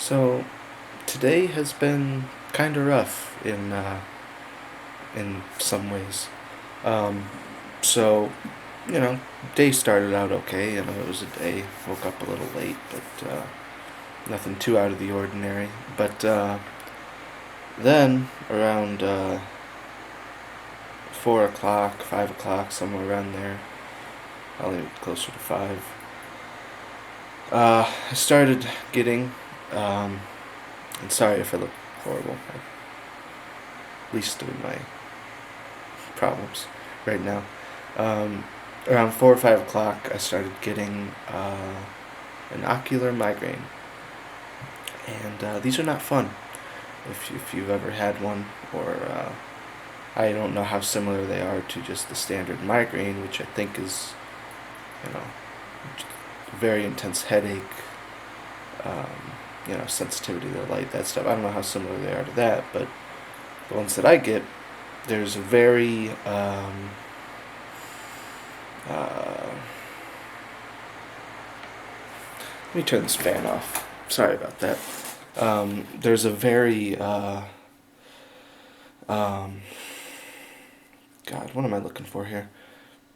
So today has been kind of rough in some ways. Um, so day started out okay. It was a day. Woke up a little late, but nothing too out of the ordinary. But then around 4 o'clock, 5 o'clock, somewhere around there, probably closer to five. I started getting. Um, and sorry if I look horrible. I'm at least doing my problems right now. Um, Around 4 or 5 o'clock, I started getting an ocular migraine, and these are not fun. If you've ever had one, or I don't know how similar they are to just the standard migraine, which I think is, you know, very intense headache, um, sensitivity to light, that stuff. I don't know how similar they are to that, but the ones that I get, there's a very uh, let me turn this fan off. Sorry about that. There's a very um, God, what am I looking for here?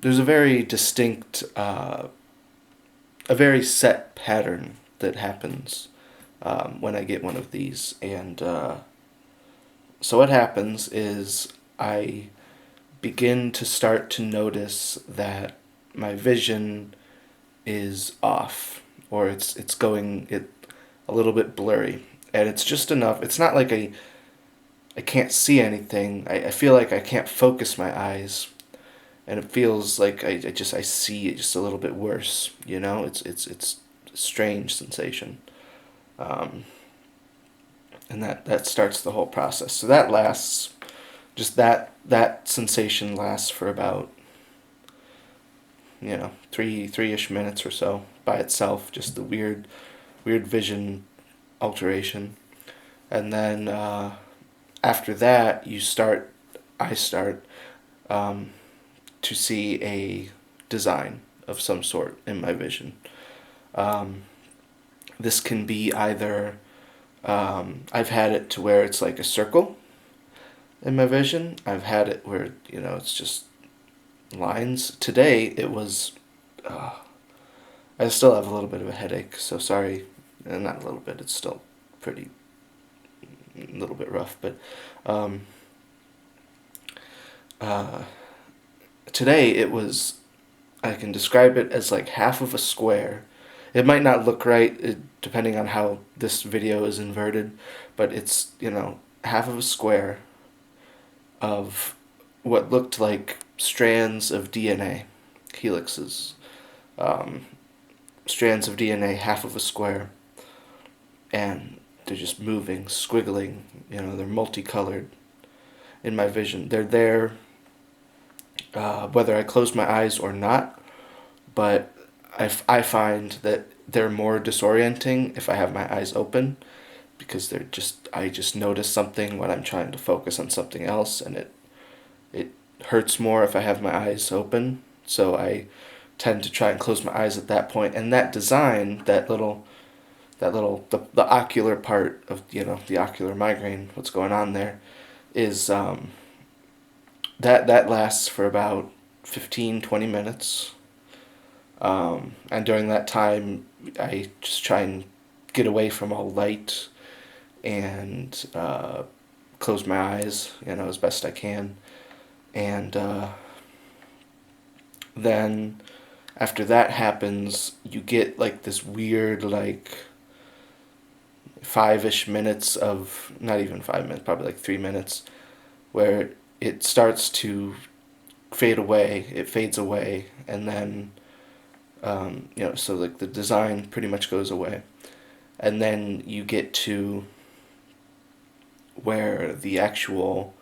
There's a very distinct, a very set pattern that happens when I get one of these, and so what happens is I begin to start to notice that my vision is off, or it's going it a little bit blurry, and it's just enough. It's not like I can't see anything. I feel like I can't focus my eyes, and it feels like I see it just a little bit worse. It's a strange sensation, um, and that starts the whole process. So that lasts. Just that sensation lasts for about 3-ish minutes or so by itself. Just the weird vision alteration, and then after that I start um, to see a design of some sort in my vision. Um, this can be either I've had it to where it's like a circle in my vision. I've had it where it's just lines. Today it was. I still have a little bit of a headache, so sorry. Not a little bit. It's still pretty a little bit rough, but um, uh, today it was. I can describe it as like half of a square. It might not look right depending on how this video is inverted, but it's half of a square of what looked like strands of DNA, helixes, um, strands of DNA, half of a square, and they're just moving, squiggling. They're multicolored in my vision. They're there whether I close my eyes or not, but I find that they're more disorienting if I have my eyes open, because I just notice something when I'm trying to focus on something else, and it hurts more if I have my eyes open. So I tend to try and close my eyes at that point. And that design, the ocular part of the ocular migraine, what's going on there, is that lasts for about 15-20 minutes. And during that time, I just try and get away from all light and close my eyes, as best I can. And then after that happens, you get like this weird, like 5-ish minutes of, not even 5 minutes, probably like 3 minutes, where it starts to fade away. It fades away, and then so like the design pretty much goes away, and then you get to where the actual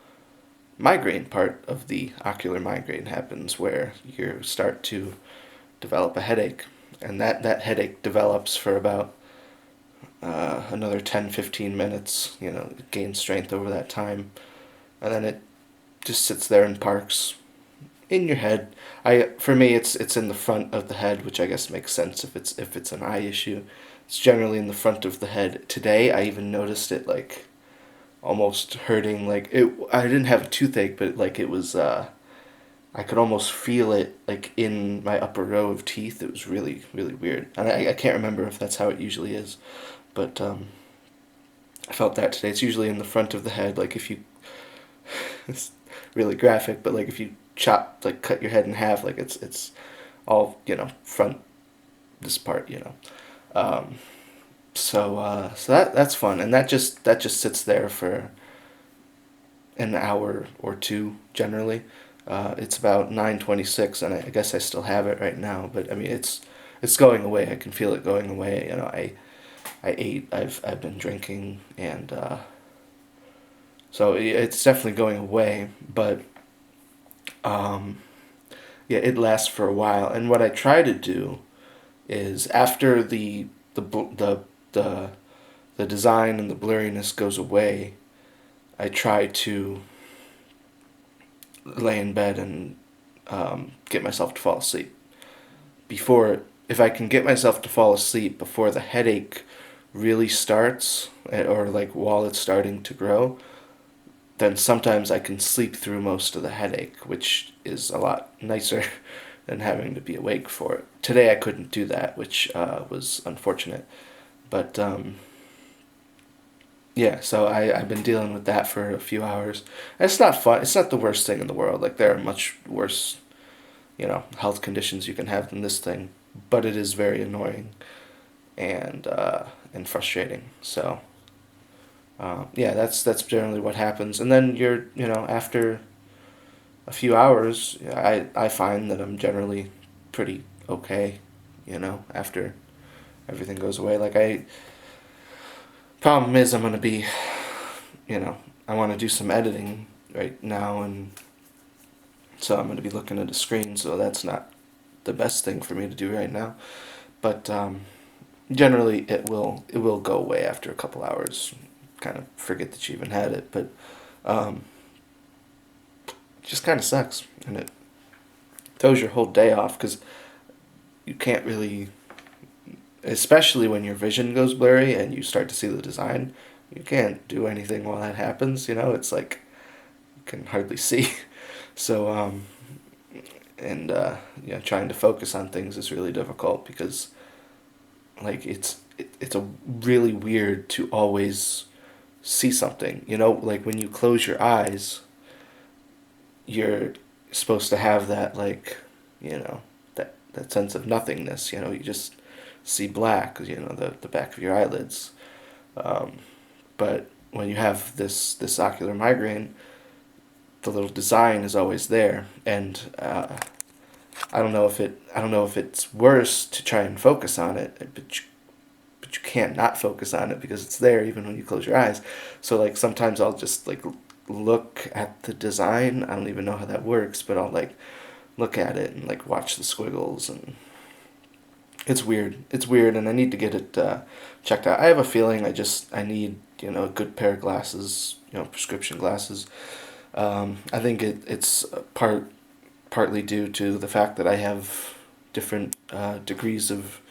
migraine part of the ocular migraine happens, where you start to develop a headache, and that headache develops for about another 10-15 minutes. It gains strength over that time, and then it just sits there and parks in your head. For me, it's in the front of the head, which I guess makes sense if it's an eye issue. It's generally in the front of the head. Today, I even noticed it like almost hurting. Like it, I didn't have a toothache, but like it was. I could almost feel it like in my upper row of teeth. It was really, really weird, and I can't remember if that's how it usually is, but I felt that today. It's usually in the front of the head. Like if you, it's really graphic, but like if you like cut your head in half, like it's all front, this part, so that's fun, and that just sits there for an hour or two generally. It's about 9:26, and I guess I still have it right now. But I mean, it's going away. I can feel it going away. I ate. I've been drinking, and so it's definitely going away. But yeah, it lasts for a while. And what I try to do is after the the design and the blurriness goes away, I try to lay in bed and get myself to fall asleep. Before, if I can get myself to fall asleep before the headache really starts, or like while it's starting to grow, then sometimes I can sleep through most of the headache, which is a lot nicer than having to be awake for it. Today I couldn't do that, which was unfortunate. But yeah, so I've been dealing with that for a few hours. And it's not fun. It's not the worst thing in the world. Like, there are much worse, health conditions you can have than this thing. But it is very annoying and frustrating. So yeah, that's generally what happens. And then after a few hours, I find that I'm generally pretty okay, after everything goes away. Like, problem is I'm gonna be, I want to do some editing right now, and so I'm gonna be looking at a screen. So that's not the best thing for me to do right now. But generally, it will go away after a couple hours. Kind of forget that you even had it, but um, it just kind of sucks, and it throws your whole day off because you can't really, especially when your vision goes blurry and you start to see the design, you can't do anything while that happens. It's like you can hardly see. So and trying to focus on things is really difficult because like it's a really weird to always see something. Like when you close your eyes, you're supposed to have that, like, that sense of nothingness. You just see black, the back of your eyelids. But when you have this ocular migraine, the little design is always there, and I don't know if it's worse to try and focus on it, but you can't not focus on it because it's there even when you close your eyes. So like sometimes I'll just like look at the design. I don't even know how that works, but I'll like look at it and like watch the squiggles, and it's weird. It's weird, and I need to get it checked out. I have a feeling I need a good pair of glasses, prescription glasses. I think it's partly due to the fact that I have different degrees of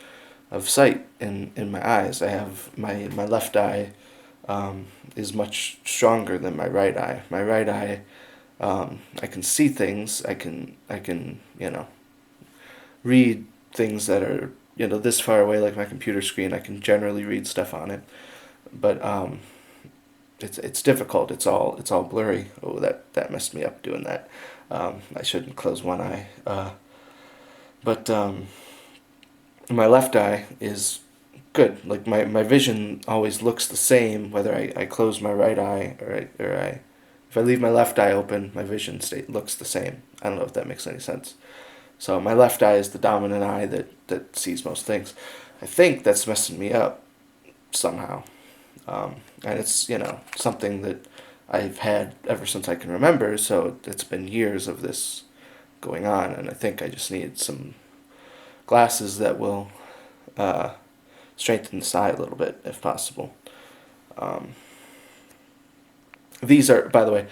sight in my eyes. I have my left eye is much stronger than my right eye. My right eye, I can see things. I can read things that are this far away, like my computer screen. I can generally read stuff on it, but it's difficult. It's all blurry. Oh, that messed me up doing that. I shouldn't close one eye. But my left eye is good. Like my vision always looks the same whether I close my right eye or if I leave my left eye open, my vision state looks the same. I don't know if that makes any sense. So my left eye is the dominant eye that sees most things. I think that's messing me up somehow. And it's, something that I've had ever since I can remember, so it's been years of this going on, and I think I just need some glasses that will strengthen the eye a little bit, if possible. Um, these are, by the way,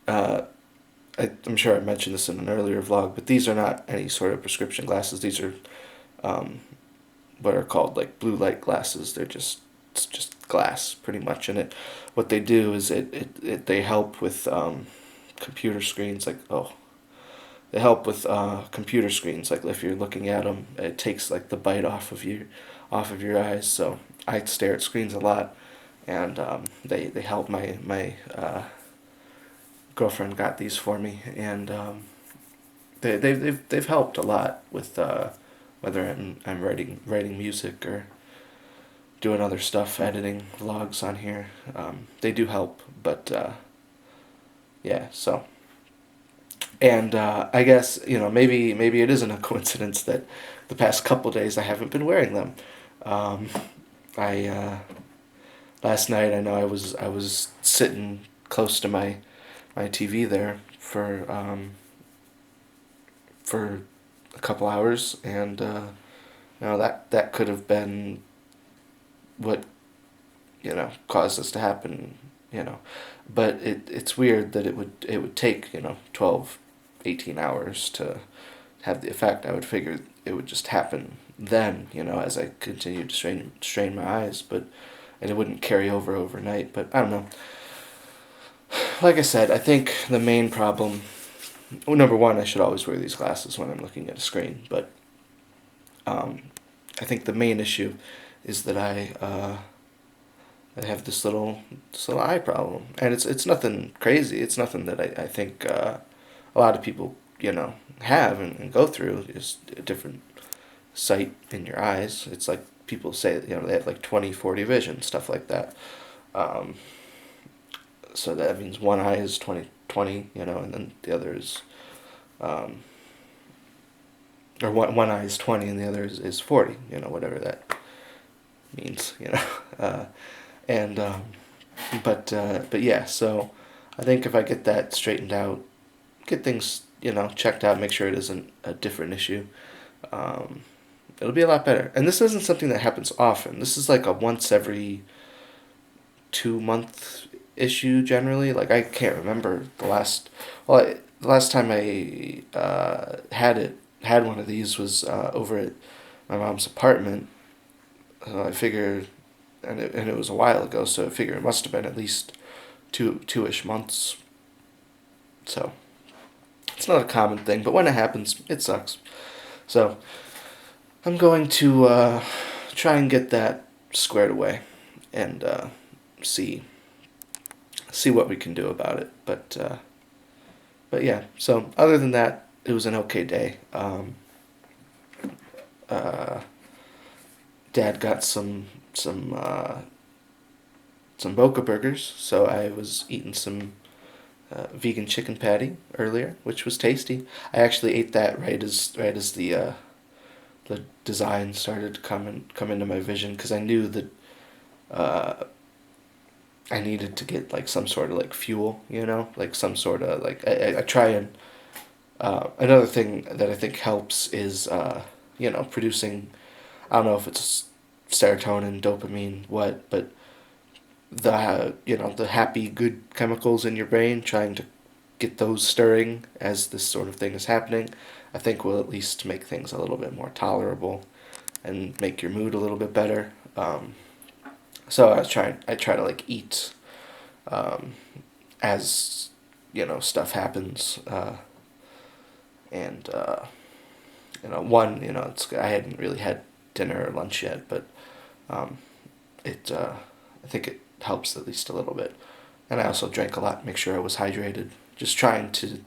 I'm sure I mentioned this in an earlier vlog, but these are not any sort of prescription glasses. These are what are called like blue light glasses. It's just glass pretty much, and it what they do is they help with computer screens like they help with computer screens like if you're looking at them, it takes like the bite off of your eyes. So I stare at screens a lot, and they help. My girlfriend got these for me, and they've helped a lot with whether I'm writing music or doing other stuff, editing vlogs on here. They do help, but yeah. So, and I guess maybe it isn't a coincidence that the past couple days I haven't been wearing them. Um, I last night I know I was sitting close to my TV there for a couple hours, and that could have been what caused this to happen. But it's weird that it would take 12, 18 hours to have the effect. I would figure it would just happen then, as I continued to strain my eyes, and it wouldn't carry over overnight. But I don't know. Like I said, I think the main problem. Well, number one, I should always wear these glasses when I'm looking at a screen. But I think the main issue is that I have this little eye problem, and it's nothing crazy. It's nothing that I think a lot of people have and go through. It's a different sight in your eyes. It's like people say they have like 20/40 vision, stuff like that. Um, so that means one eye is 20/20, and then the other is or one eye is 20 and the other is 40, whatever that means, uh, and but yeah. So I think if I get that straightened out, get things checked out, make sure it isn't a different issue, um, it'll be a lot better. And this isn't something that happens often. This is like a once every 2 month issue generally. Like I can't remember the last time I had one of these was over at my mom's apartment. I figured, and it was a while ago, so I figure it must have been at least two-ish months. So it's not a common thing, but when it happens, it sucks. So I'm going to try and get that squared away, and see what we can do about it. But yeah. So other than that, it was an okay day. Uh, Dad got some Boca burgers, so I was eating some vegan chicken patty earlier, which was tasty. I actually ate that right as the design started to come into my vision, because I knew that uh, I needed to get like some sort of like fuel, like some sort of like I try and another thing that I think helps is producing. I don't know if it's serotonin, dopamine, what, but the happy good chemicals in your brain, trying to get those stirring as this sort of thing is happening, I think will at least make things a little bit more tolerable and make your mood a little bit better. So I try to like eat as stuff happens, and I hadn't really had dinner or lunch yet, but it I think it helps at least a little bit. And I also drank a lot, make sure I was hydrated, just trying to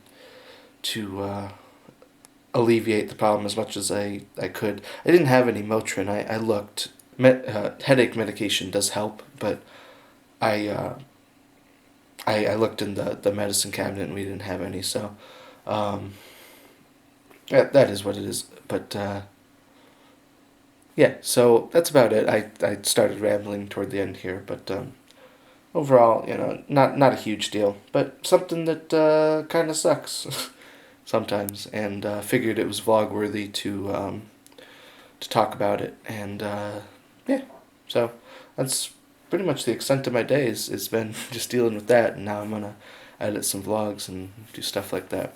alleviate the problem as much as I could. I didn't have any Motrin. I looked. Headache medication does help, but I I looked in the medicine cabinet and we didn't have any. So that is what it is. But yeah, so that's about it. I started rambling toward the end here, but overall, not a huge deal, but something that kind of sucks sometimes, and figured it was vlog worthy to talk about it, and yeah, so that's pretty much the extent of my days. It's been just dealing with that, and now I'm gonna edit some vlogs and do stuff like that.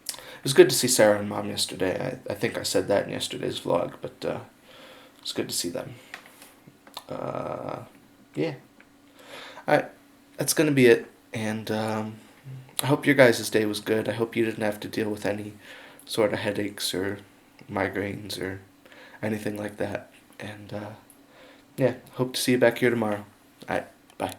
It was good to see Sarah and Mom yesterday. I think I said that in yesterday's vlog, but It's good to see them. Yeah. Alright, that's gonna be it. And I hope your guys' day was good. I hope you didn't have to deal with any sort of headaches or migraines or anything like that. And yeah, hope to see you back here tomorrow. Alright, bye.